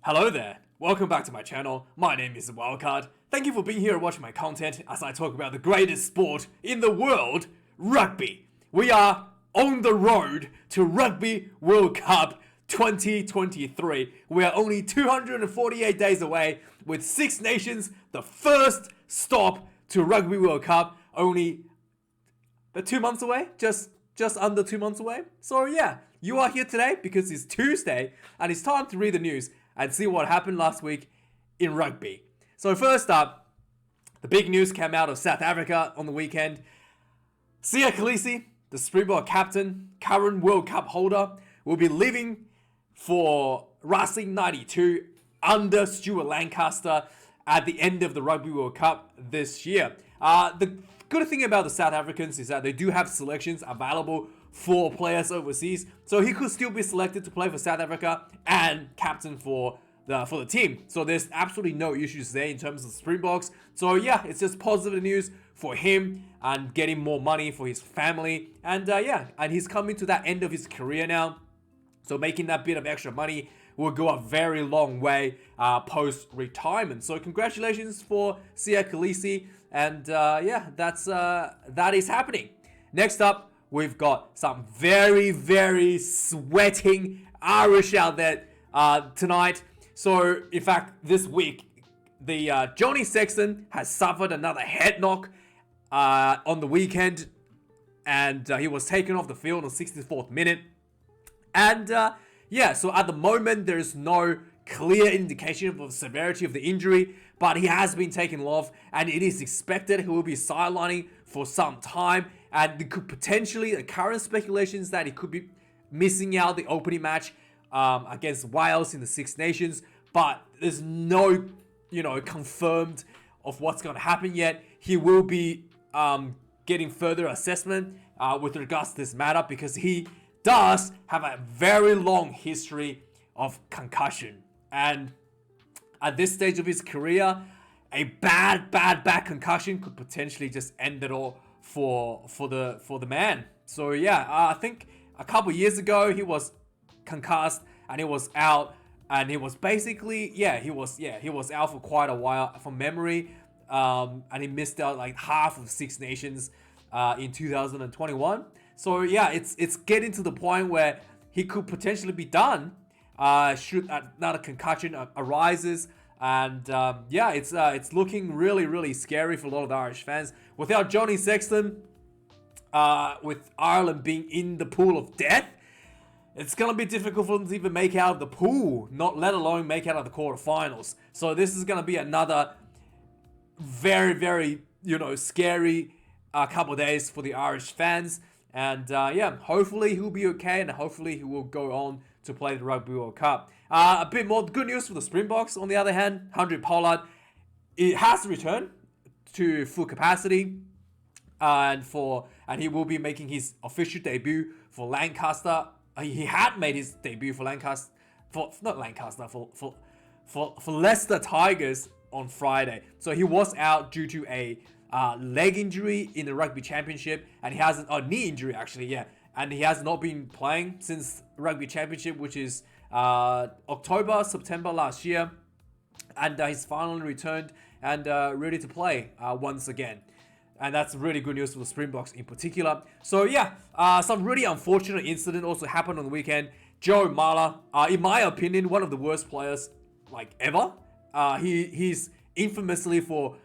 Hello there, welcome back to my channel. My name is Wildkard. Thank you for being here and watching my content as I talk about the greatest sport in the world, rugby. We are on the road to Rugby World Cup 2023. We are only 248 days away with Six Nations, the first stop to Rugby World Cup, only 2 months away, just under 2 months away. So yeah, you are here today because it's Tuesday and it's time to read the news and see what happened last week in rugby. So first up, the big news came out of South Africa on the weekend. Kolisi, the Springbok captain, current World Cup holder, will be leaving for Racing 92 under Stuart Lancaster at the end of the Rugby World Cup this year. The good thing about the South Africans is that they do have selections available for players overseas, so he could still be selected to play for South Africa and captain for the team. So there's absolutely no issues there in terms of the Springboks. So yeah, it's just positive news for him and getting more money for his family. And and he's coming to that end of his career now. So making that bit of extra money will go a very long way post-retirement. So congratulations for Kolisi. And that is happening. Next up, we've got some very, very sweating Irish out there tonight. So, in fact, this week, the Johnny Sexton has suffered another head knock on the weekend. And he was taken off the field on the 64th minute. And, so at the moment, there is no clear indication of the severity of the injury. But he has been taken off, and it is expected he will be sidelining for some time. And there could potentially, the current speculations that he could be missing out the opening match against Wales in the Six Nations. But there's no, confirmed of what's going to happen yet. He will be getting further assessment with regards to this matter because he does have a very long history of concussion. And at this stage of his career, a bad back concussion could potentially just end it all for the man. So yeah, I think a couple years ago he was concussed and he was out, and he was basically he was out for quite a while from memory, and he missed out like half of Six Nations in 2021. So yeah, it's getting to the point where he could potentially be done should another concussion arises. And it's looking really, really scary for a lot of the Irish fans. Without Johnny Sexton, with Ireland being in the pool of death, it's going to be difficult for them to even make out of the pool, not let alone make out of the quarterfinals. So this is going to be another very, very, scary couple of days for the Irish fans. And hopefully he'll be okay, and hopefully he will go on to play the Rugby World Cup. A bit more good news for the Springboks, on the other hand. Handre Pollard, it has returned to full capacity, and he will be making his official debut for Lancaster. He had made his debut for Lancaster, for Leicester Tigers on Friday. So he was out due to a leg injury in the Rugby Championship, and he has a knee injury actually, and he has not been playing since Rugby Championship, which is September last year, and he's finally returned and ready to play once again. And that's really good news for the Springboks in particular. So some really unfortunate incident also happened on the weekend. Joe Marler, in my opinion, one of the worst players ever. He's infamously for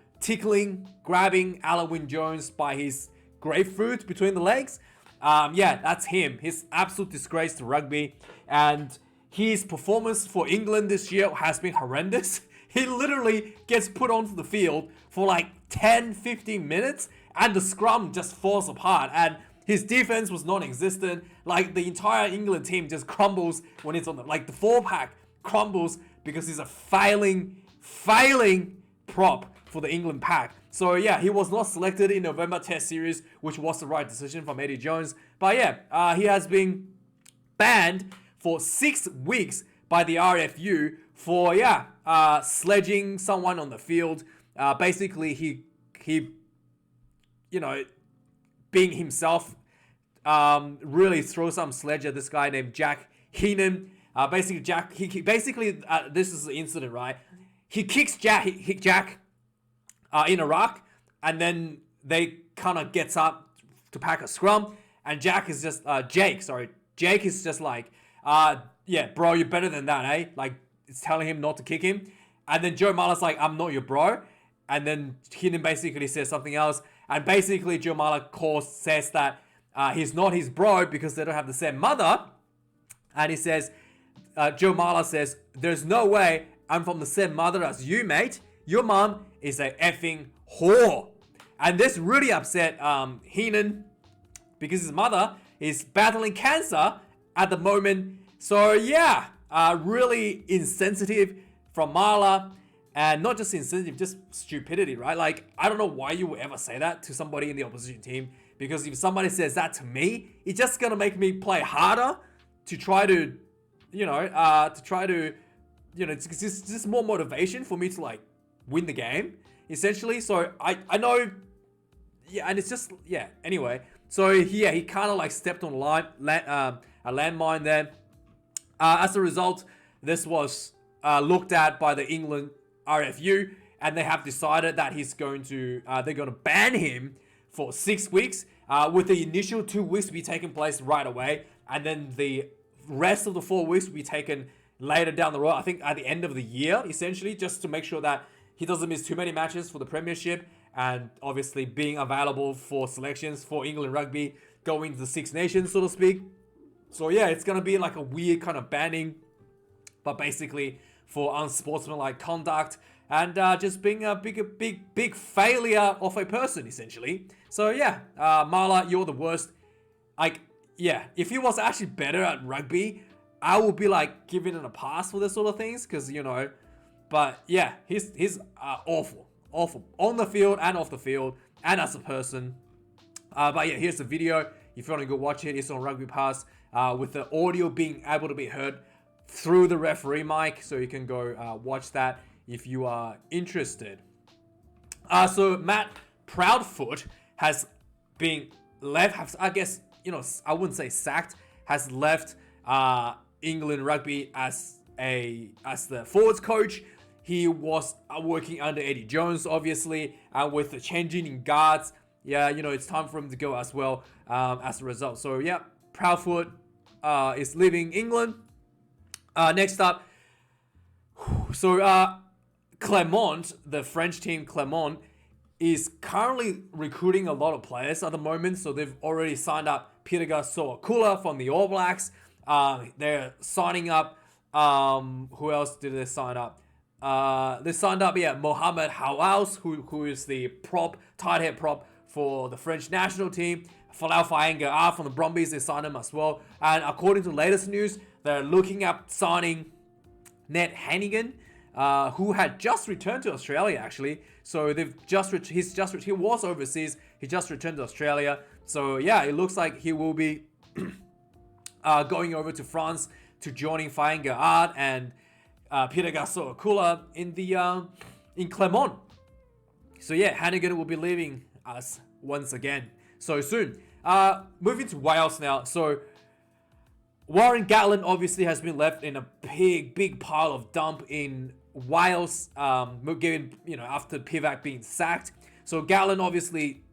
grabbing Alan Wynne-Jones by his grapefruit between the legs. That's him. He's absolute disgrace to rugby, and his performance for England this year has been horrendous. He literally gets put onto the field for 10-15 minutes, and the scrum just falls apart, and his defense was non-existent. The entire England team just crumbles when it's on the 4-pack crumbles because he's a failing prop for the England pack. So he was not selected in November Test Series, which was the right decision from Eddie Jones. But he has been banned for 6 weeks by the RFU for sledging someone on the field. Basically, he being himself, really throw some sledge at this guy named Jack Heenan. Basically, Jack. Basically this is the incident, right? He kicks Jack. He kicked Jack in a ruck, and then they kind of gets up to pack a scrum, and Jack is just Jake is just like, yeah, bro, you're better than that, eh? Like, it's telling him not to kick him, and then Joe Marler's like, I'm not your bro, and then Heenan basically says something else, and basically Joe Marler says that he's not his bro because they don't have the same mother, and he says, Joe Marler says, there's no way I'm from the same mother as you, mate. Your mom is a effing whore. And this really upset Heenan because his mother is battling cancer at the moment. So yeah, really insensitive from Marler. And not just insensitive, just stupidity, right? Like, I don't know why you would ever say that to somebody in the opposition team. Because if somebody says that to me, it's just going to make me play harder to try to, it's just more motivation for me to, like, win the game, essentially. So I know, yeah, and it's just, yeah, anyway. So yeah, he kind of like stepped on a landmine there. As a result, this was looked at by the England RFU, and they have decided that they're going to ban him for 6 weeks, with the initial 2 weeks to be taking place right away, and then the rest of the 4 weeks will be taken later down the road, I think at the end of the year, essentially, just to make sure that he doesn't miss too many matches for the Premiership, and obviously being available for selections for England Rugby going to the Six Nations, so to speak. So yeah, it's going to be like a weird kind of banning, but basically for unsportsmanlike conduct and just being a big failure of a person, essentially. So yeah, Marler, you're the worst. Like, yeah, if he was actually better at rugby, I would be like giving it a pass for this sort of things, because, but yeah, he's awful on the field and off the field and as a person. But yeah, here's the video. If you want to go watch it, it's on Rugby Pass, with the audio being able to be heard through the referee mic, so you can go watch that if you are interested. So Matt Proudfoot has been left, I guess, I wouldn't say sacked, has left England Rugby as the forwards coach. He was working under Eddie Jones, obviously, and with the changing in guards, yeah, it's time for him to go as well, as a result. So yeah, Proudfoot is leaving England. Next up, so Clermont, the French team Clermont, is currently recruiting a lot of players at the moment. So they've already signed up Peter Soakula from the All Blacks. They're signing up, who else did they sign up? They signed up, Mohamed Hawaus, who is the tight head prop for the French national team. Folau Faenga from the Brumbies, they signed him as well. And according to the latest news, they're looking at signing Ned Hannigan, who had just returned to Australia, actually. So he was overseas. He just returned to Australia. So yeah, it looks like he will be going over to France to joining Faenga and Peter Gasol-Akula in Clermont. So yeah, Hannigan will be leaving us once again so soon. Moving to Wales now. So Warren Gatland obviously has been left in a big pile of dump in Wales, given, after Pivac being sacked. So Gatland obviously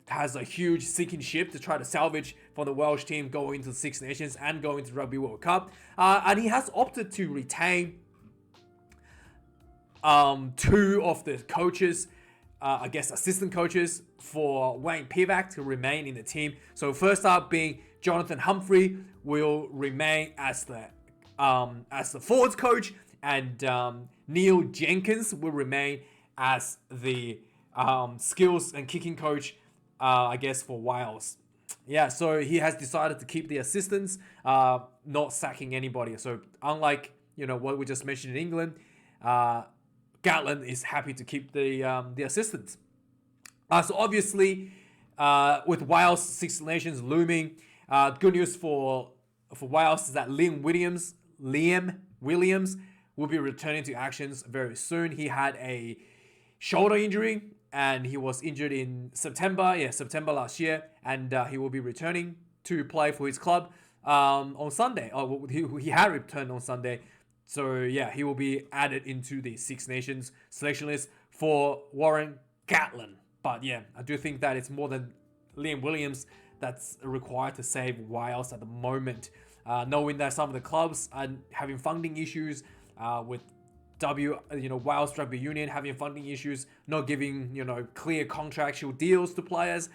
has a huge sinking ship to try to salvage from the Welsh team going into the Six Nations and going to the Rugby World Cup. And he has opted to retain 2 of the coaches, I guess assistant coaches, for Wayne Pivac to remain in the team. So first up being Jonathan Humphrey will remain as the forwards coach, and Neil Jenkins will remain as the skills and kicking coach, I guess, for Wales. Yeah, so he has decided to keep the assistants, not sacking anybody. So unlike, what we just mentioned in England, Gatland is happy to keep the assistants. So obviously, with Wales Six Nations looming, good news for Wales is that Liam Williams will be returning to actions very soon. He had a shoulder injury, and he was injured in September last year, and he will be returning to play for his club on Sunday. Oh, he had returned on Sunday. So yeah, he will be added into the Six Nations selection list for Warren Gatland. But yeah, I do think that it's more than Liam Williams that's required to save Wales at the moment. Knowing that some of the clubs are having funding issues with Wales Rugby Union having funding issues, not giving, clear contractual deals to players,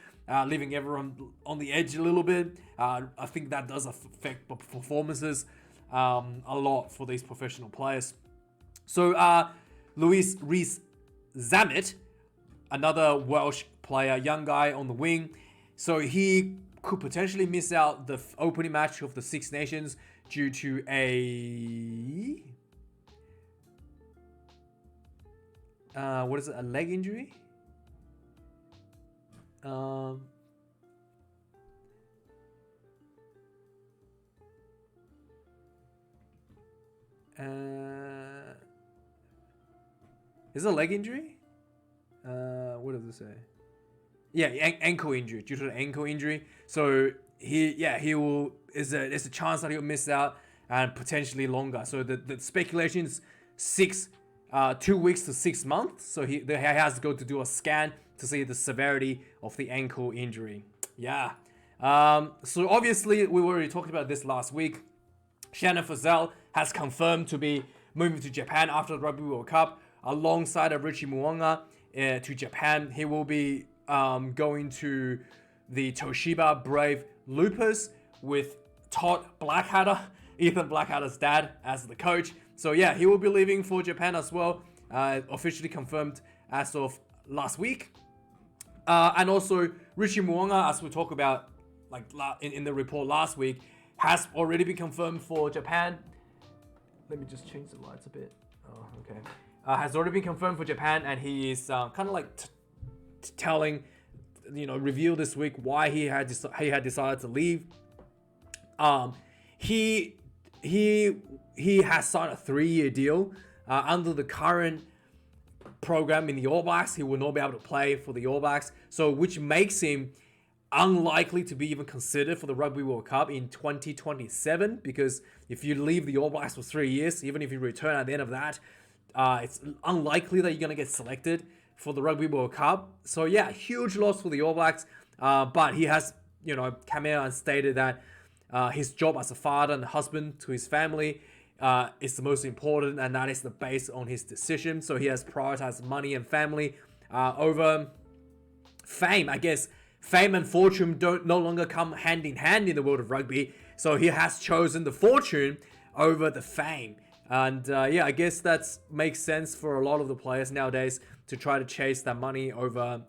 leaving everyone on the edge a little bit. I think that does affect performances a lot for these professional players. So Louis Rees-Zammit, another Welsh player, young guy on the wing. So he could potentially miss out the opening match of the Six Nations due to a a leg injury? Is it a leg injury? What does it say? Yeah, ankle injury, due to the ankle injury. So he will. There's a chance that he'll miss out and potentially longer. So the speculation's 2 weeks to 6 months. So he has to go to do a scan to see the severity of the ankle injury. Yeah. So obviously we already talked about this last week. Shannon Frizell has confirmed to be moving to Japan after the Rugby World Cup alongside of Richie Mo'unga to Japan. He will be going to the Toshiba Brave Loopers with Todd Blackadder, Ethan Blackadder's dad, as the coach. So yeah, he will be leaving for Japan as well, officially confirmed as of last week. And also Richie Mo'unga, as we talked about in the report last week, has already been confirmed for Japan. Let me just change the lights a bit. Oh, okay. Has already been confirmed for Japan, and he is kind of telling, reveal this week why he had decided to leave. He has signed a 3-year deal under the current program in the All Blacks. He will not be able to play for the All Blacks, so which makes him unlikely to be even considered for the Rugby World Cup in 2027, because if you leave the All Blacks for 3 years, even if you return at the end of that, it's unlikely that you're going to get selected for the Rugby World Cup. So yeah, huge loss for the All Blacks, but he has come out and stated that his job as a father and husband to his family is the most important, and that is the base on his decision. So he has prioritized money and family over fame. I guess fame and fortune no longer come hand in hand in the world of rugby. So he has chosen the fortune over the fame. And I guess that makes sense for a lot of the players nowadays to try to chase that money over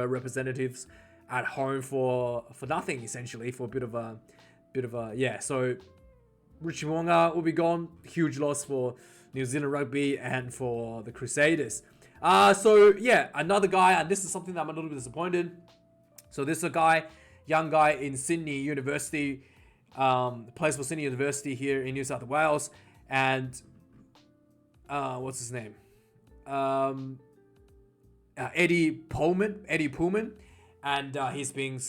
representatives at home for nothing, essentially, for a bit of a So Richie Mo'unga will be gone. Huge loss for New Zealand rugby and for the Crusaders. Another guy, and this is something that I'm a little bit disappointed. So this is a young guy in Sydney University, plays for Sydney University here in New South Wales, and what's his name? Eddie Pullman, and he's being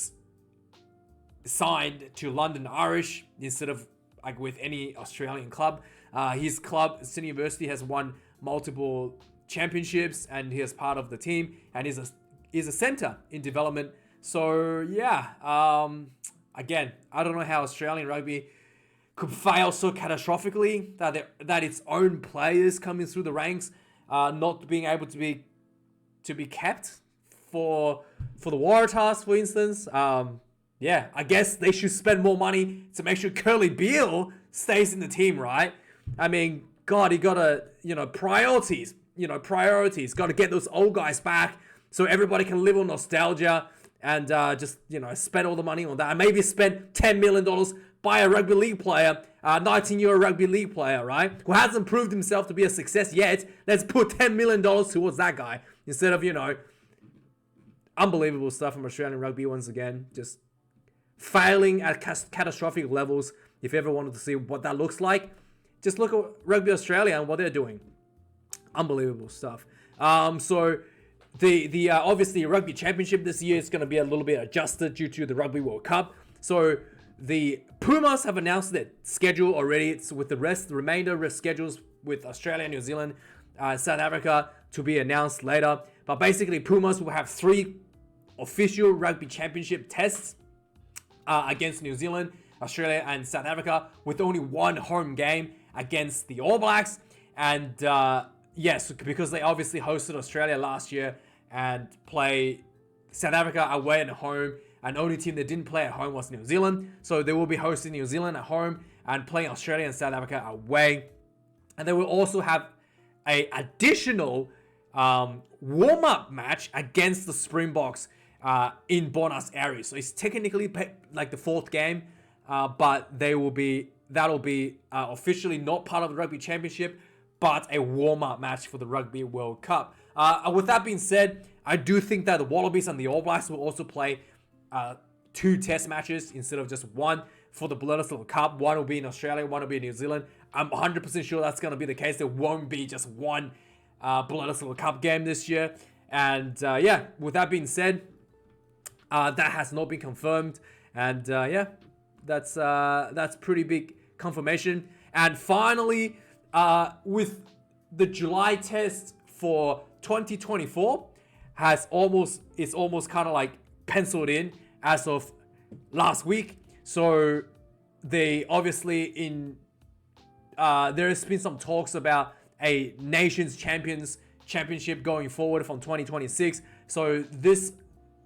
signed to London Irish instead of with any Australian club. His club, Sydney University, has won multiple championships, and he is part of the team, and is a centre in development. So yeah, again, I don't know how Australian rugby could fail so catastrophically that its own players coming through the ranks, not being able to be kept for the Waratahs, for instance. I guess they should spend more money to make sure Curly Beale stays in the team, right? I mean, God, you gotta, priorities. Got to get those old guys back so everybody can live on nostalgia and just spend all the money on that. And maybe spend $10 million, buy a rugby league player, 19-year rugby league player, right? Who hasn't proved himself to be a success yet. Let's put $10 million towards that guy instead of, unbelievable stuff from Australian rugby once again. Just failing at catastrophic levels. If you ever wanted to see what that looks like, just look at Rugby Australia and what they're doing. Unbelievable stuff. So the obviously Rugby Championship this year is going to be a little bit adjusted due to the Rugby World Cup. So the Pumas have announced their schedule already. It's with the remainder schedules with Australia, New Zealand, South Africa to be announced later. But basically, Pumas will have 3 official rugby championship tests against New Zealand, Australia, and South Africa, with only 1 home game against the All Blacks. And yes, because they obviously hosted Australia last year and play South Africa away and home, and the only team that didn't play at home was New Zealand. So they will be hosting New Zealand at home and playing Australia and South Africa away. And they will also have a additional warm-up match against the Springboks in Buenos Aires. So it's technically like the 4th game, but that'll be officially not part of the Rugby Championship, but a warm-up match for the Rugby World Cup. With that being said, I do think that the Wallabies and the All Blacks will also play 2 test matches instead of just 1 for the Bledisloe World Cup. 1 will be in Australia, 1 will be in New Zealand. I'm 100% sure that's going to be the case. There won't be just 1 Bledisloe World Cup game this year. And yeah, with that being said, that has not been confirmed. And yeah, that's pretty big confirmation. And finally, with the July test for 2024 it's almost kind of like penciled in as of last week. So they obviously there has been some talks about a Nations Championship going forward from 2026. So this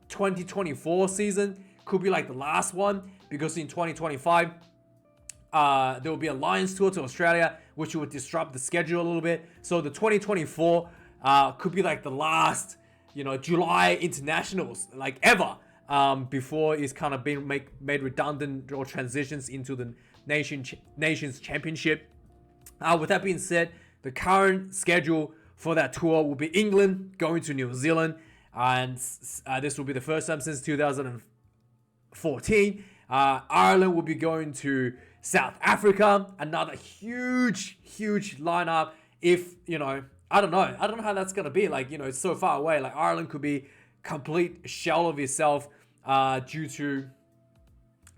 2024 season could be like the last one, because in 2025 there will be a Lions tour to Australia, which would disrupt the schedule a little bit. So the 2024 could be like the last, July internationals like ever, before it's kind of been made redundant or transitions into the Nations Championship. With that being said, the current schedule for that tour will be England going to New Zealand, and this will be the first time since 2014. Ireland will be going to South Africa, another huge lineup. If I don't know how that's gonna be. Like, it's so far away. Like, Ireland could be complete shell of itself due to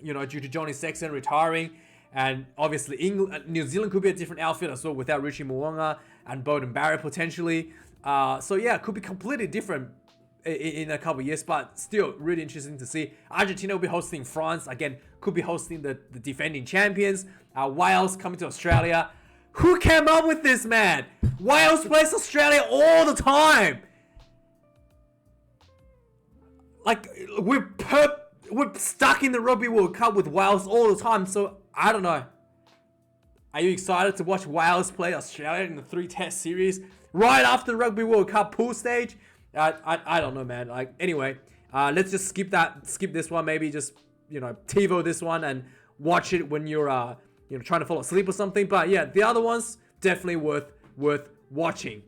Johnny Sexton retiring. And obviously, New Zealand could be a different outfit as well without Richie Mo'unga and Beauden Barrett potentially. So yeah, it could be completely different in a couple of years, but still really interesting to see. Argentina will be hosting France. Again, could be hosting the defending champions. Wales coming to Australia. Who came up with this, man? Wales plays Australia all the time. Like, we're stuck in the Rugby World Cup with Wales all the time, so I don't know. Are you excited to watch Wales play Australia in the 3-test series right after the Rugby World Cup pool stage? I don't know, man. Like, anyway, let's just skip this one. Maybe just TiVo this one and watch it when you're trying to fall asleep or something. But yeah, the other ones definitely worth watching.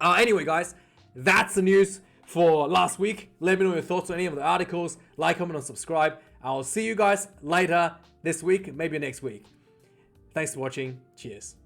Anyway, guys, that's the news for last week. Let me know your thoughts on any of the articles. Like, comment, and subscribe. I'll see you guys later this week, maybe next week. Thanks for watching. Cheers.